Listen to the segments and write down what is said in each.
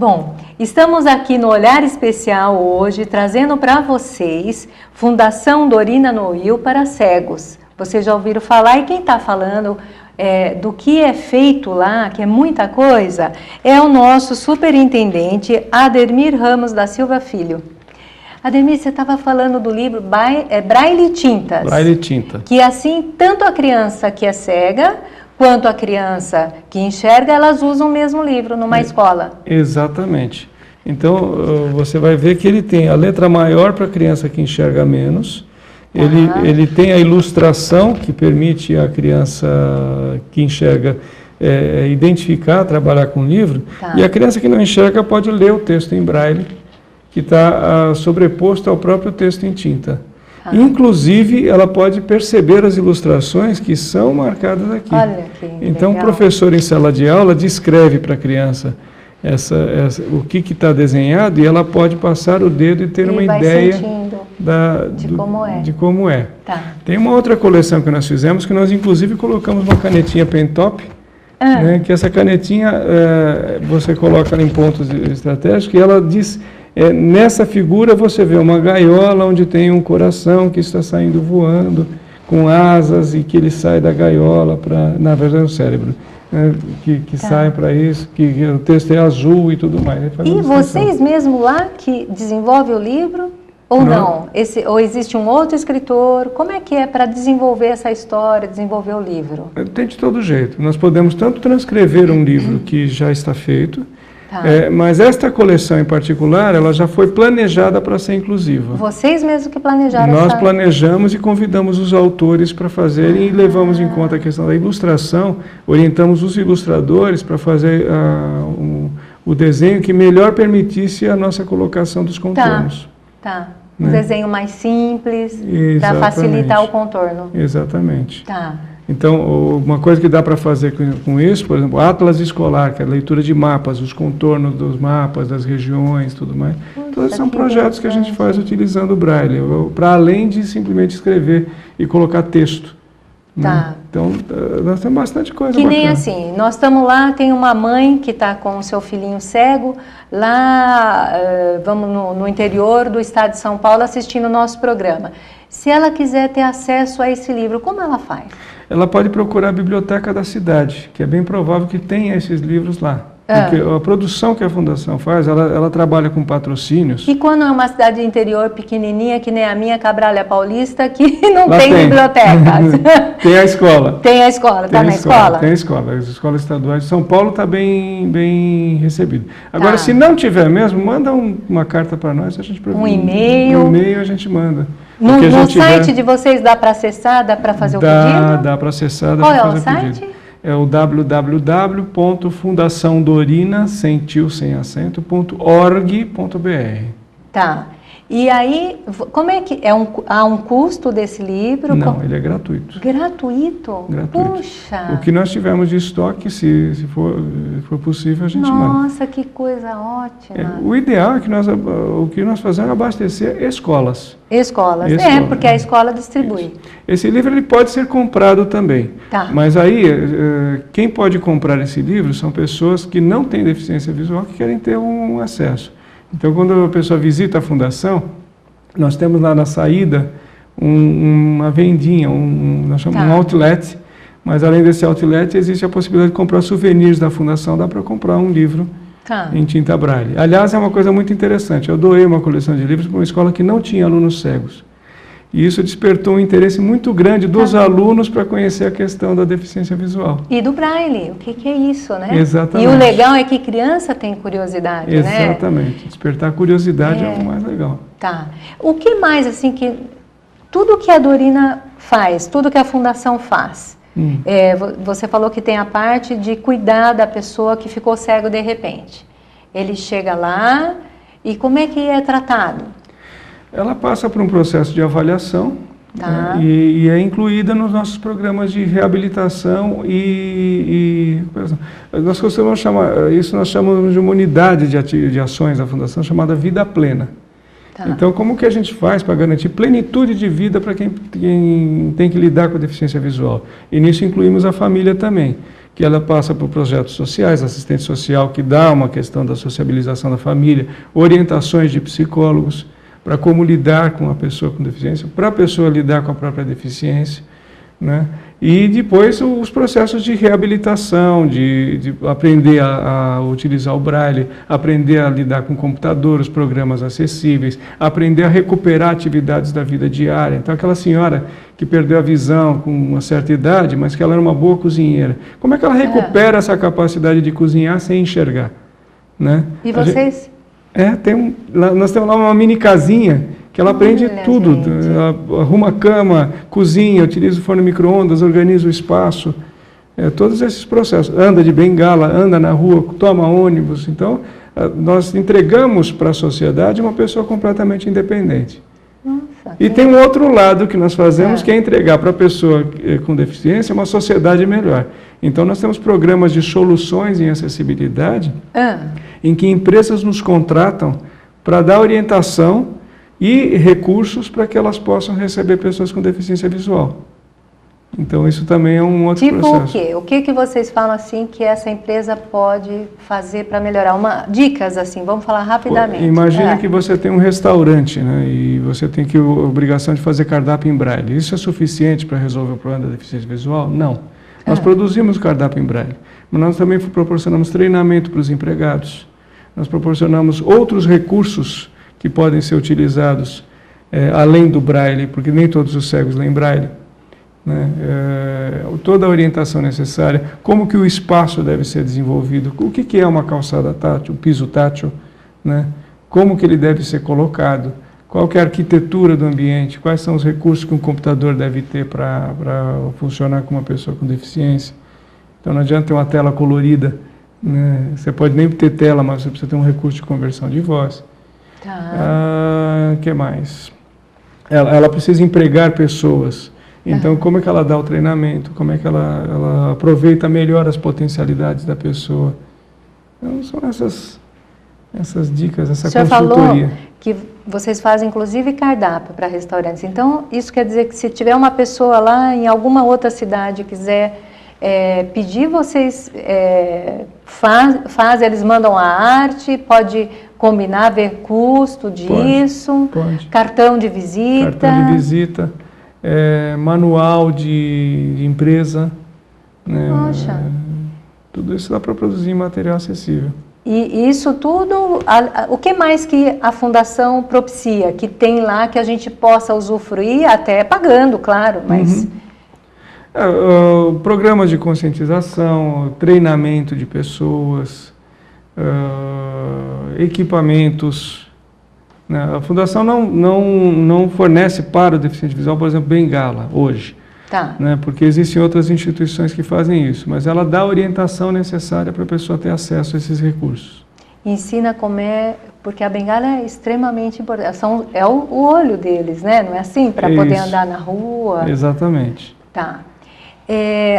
Bom, estamos aqui no Olhar Especial hoje, trazendo para vocês Fundação Dorina Noil para cegos. Vocês já ouviram falar, e quem está falando do que é feito lá, que é muita coisa, é o nosso superintendente Ademir Ramos da Silva Filho. Ademir, você estava falando do livro Braille Tintas. Braille Tinta. Que assim, tanto a criança que é cega, quanto a criança que enxerga, elas usam o mesmo livro numa escola. Exatamente. Então, você vai ver que ele tem a letra maior para a criança que enxerga menos. Ele tem a ilustração que permite a criança que enxerga identificar, trabalhar com o livro. E a criança que não enxerga pode ler o texto em braille, que está sobreposto ao próprio texto em tinta. Inclusive, ela pode perceber as ilustrações que são marcadas aqui. Olha que então, legal. O professor em sala de aula descreve para a criança o que está desenhado, e ela pode passar o dedo e ter uma ideia de como é. Tem uma outra coleção que nós fizemos, que nós inclusive colocamos uma canetinha Pentop, né, que essa canetinha você coloca em pontos estratégicos, e ela diz, nessa figura você vê uma gaiola onde tem um coração que está saindo voando, com asas, e que ele sai da gaiola para, na verdade, o cérebro. Que sai para isso, que o texto é azul e tudo mais. E vocês mesmo lá que desenvolvem o livro? Ou não? Ou existe um outro escritor? Como é que é para desenvolver essa história, desenvolver o livro? Tem de todo jeito. Nós podemos tanto transcrever um livro que já está feito, mas esta coleção em particular, ela já foi planejada para ser inclusiva. Vocês mesmos que planejaram? Nós planejamos e convidamos os autores para fazerem, e levamos em conta a questão da ilustração, orientamos os ilustradores para fazer o desenho que melhor permitisse a nossa colocação dos contornos. Um desenho mais simples, para facilitar o contorno. Exatamente. Então, uma coisa que dá para fazer com isso, por exemplo, Atlas Escolar, que é a leitura de mapas, os contornos dos mapas, das regiões, tudo mais. Todos são projetos que a gente faz utilizando o Braille, para além de simplesmente escrever e colocar texto. Então, nós temos bastante coisa bacana. Que nem assim, nós estamos lá, tem uma mãe que está com o seu filhinho cego, lá, vamos no interior do estado de São Paulo, assistindo o nosso programa. Se ela quiser ter acesso a esse livro, como ela faz? Ela pode procurar a biblioteca da cidade, que é bem provável que tenha esses livros lá. Porque a produção que a Fundação faz, ela trabalha com patrocínios. E quando é uma cidade de interior pequenininha, que nem a minha, Cabralha Paulista, que não tem bibliotecas? Tem a escola. Tem a escola, está na escola? Tem a escola. As escolas estaduais de São Paulo está bem recebido. Agora, se não tiver mesmo, manda uma carta para nós, a gente um e-mail. Um e-mail a gente manda. No site de vocês dá para acessar, dá para fazer o pedido? Dá para acessar, dá para fazer o site? Pedido. É o www.fundaçãodorina, sem tio, sem acento.org.br. E aí, como é que há um custo desse livro? Não, ele é gratuito. Gratuito? Gratuito. Puxa! O que nós tivermos de estoque, se for possível, a gente manda. Nossa, que coisa ótima! O ideal é que o que nós fazemos é abastecer escolas. Escolas, porque a escola distribui. Isso. Esse livro ele pode ser comprado também. Mas aí, quem pode comprar esse livro são pessoas que não têm deficiência visual, que querem ter um acesso. Então, quando a pessoa visita a Fundação, nós temos lá na saída uma vendinha, nós chamamos um outlet, mas além desse outlet existe a possibilidade de comprar souvenirs da Fundação, dá para comprar um livro em tinta braille. Aliás, é uma coisa muito interessante, eu doei uma coleção de livros para uma escola que não tinha alunos cegos. E isso despertou um interesse muito grande dos alunos para conhecer a questão da deficiência visual. E do Braille, o que é isso, né? Exatamente. E o legal é que criança tem curiosidade, né? Exatamente. Despertar a curiosidade é o mais legal. O que mais, assim, tudo que a Dorina faz, tudo que a Fundação faz, você falou que tem a parte de cuidar da pessoa que ficou cego de repente. Ele chega lá e como é que é tratado? Ela passa por um processo de avaliação e é incluída nos nossos programas de reabilitação e recuperação. Nós costumamos chamar, isso nós chamamos de uma unidade de ações da Fundação chamada Vida Plena. Então, como que a gente faz para garantir plenitude de vida para quem tem que lidar com a deficiência visual? E nisso incluímos a família também. que ela passa por projetos sociais, assistente social que dá uma questão da sociabilização da família, orientações de psicólogos para como lidar com a pessoa com deficiência, para a pessoa lidar com a própria deficiência, né? E depois os processos de reabilitação, de aprender a utilizar o braille, aprender a lidar com o computador, os programas acessíveis, aprender a recuperar atividades da vida diária. Então, aquela senhora que perdeu a visão com uma certa idade, mas que ela era uma boa cozinheira, como é que ela recupera essa capacidade de cozinhar sem enxergar? Né? E vocês? Nós temos lá uma mini casinha que ela aprende tudo, ela arruma a cama, cozinha, utiliza o forno micro-ondas, organiza o espaço, todos esses processos. Anda de bengala, anda na rua, toma ônibus. Então, nós entregamos para a sociedade uma pessoa completamente independente. Nossa, e tem um outro lado que nós fazemos, que é entregar para a pessoa com deficiência uma sociedade melhor. Então, nós temos programas de soluções em acessibilidade, em que empresas nos contratam para dar orientação e recursos para que elas possam receber pessoas com deficiência visual. Então, isso também é um outro processo. Tipo o quê? O que vocês falam assim que essa empresa pode fazer para melhorar? Dicas assim, vamos falar rapidamente. Imagina que você tem um restaurante, né, e você tem a obrigação de fazer cardápio em braille. Isso é suficiente para resolver o problema da deficiência visual? Não. Nós produzimos cardápio em braille, mas nós também proporcionamos treinamento para os empregados. Nós proporcionamos outros recursos que podem ser utilizados além do braille, porque nem todos os cegos leem braille, né? Toda a orientação necessária, como que o espaço deve ser desenvolvido, o que é uma calçada tátil, um piso tátil, né? Como que ele deve ser colocado, qual que é a arquitetura do ambiente, quais são os recursos que um computador deve ter para funcionar com uma pessoa com deficiência. Então não adianta ter uma tela colorida, né? Você pode nem ter tela, mas você precisa ter um recurso de conversão de voz. Que mais? Ela precisa empregar pessoas. Então, como é que ela dá o treinamento? Como é que ela aproveita melhor as potencialidades da pessoa? Então, são essas dicas, essa consultoria. Falou que vocês fazem, inclusive, cardápio para restaurantes. Então, isso quer dizer que se tiver uma pessoa lá em alguma outra cidade quiser pedir, vocês fazem, eles mandam a arte, pode combinar, ver custo disso, pode. Cartão de visita. Cartão de visita, manual de empresa. Né? Poxa. Tudo isso dá para produzir material acessível. E isso tudo, o que mais que a Fundação propicia, que tem lá que a gente possa usufruir, até pagando, claro, mas... Programas de conscientização, treinamento de pessoas, equipamentos. Né? A Fundação não fornece para o deficiente visual, por exemplo, bengala, hoje. Né? Porque existem outras instituições que fazem isso, mas ela dá a orientação necessária para a pessoa ter acesso a esses recursos. Ensina como porque a bengala é extremamente importante, é o olho deles, né? Não é assim? Para poder andar na rua. Exatamente. Tá.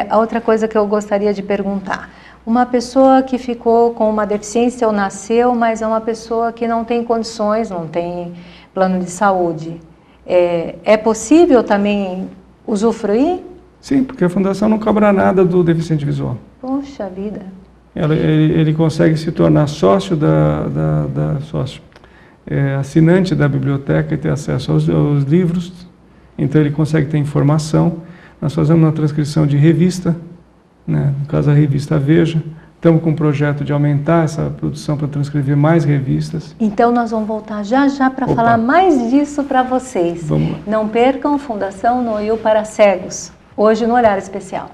A outra coisa que eu gostaria de perguntar, uma pessoa que ficou com uma deficiência ou nasceu, mas é uma pessoa que não tem condições, não tem plano de saúde, é possível também usufruir? Sim, porque a Fundação não cobra nada do deficiente visual. Poxa vida. Ele consegue se tornar sócio assinante da biblioteca e ter acesso aos livros, então ele consegue ter informação. Nós fazemos uma transcrição de revista, né? No caso a revista Veja. Estamos com um projeto de aumentar essa produção para transcrever mais revistas. Então nós vamos voltar já para falar mais disso para vocês. Vamos lá. Não percam Fundação Noil para Cegos, hoje no Olhar Especial.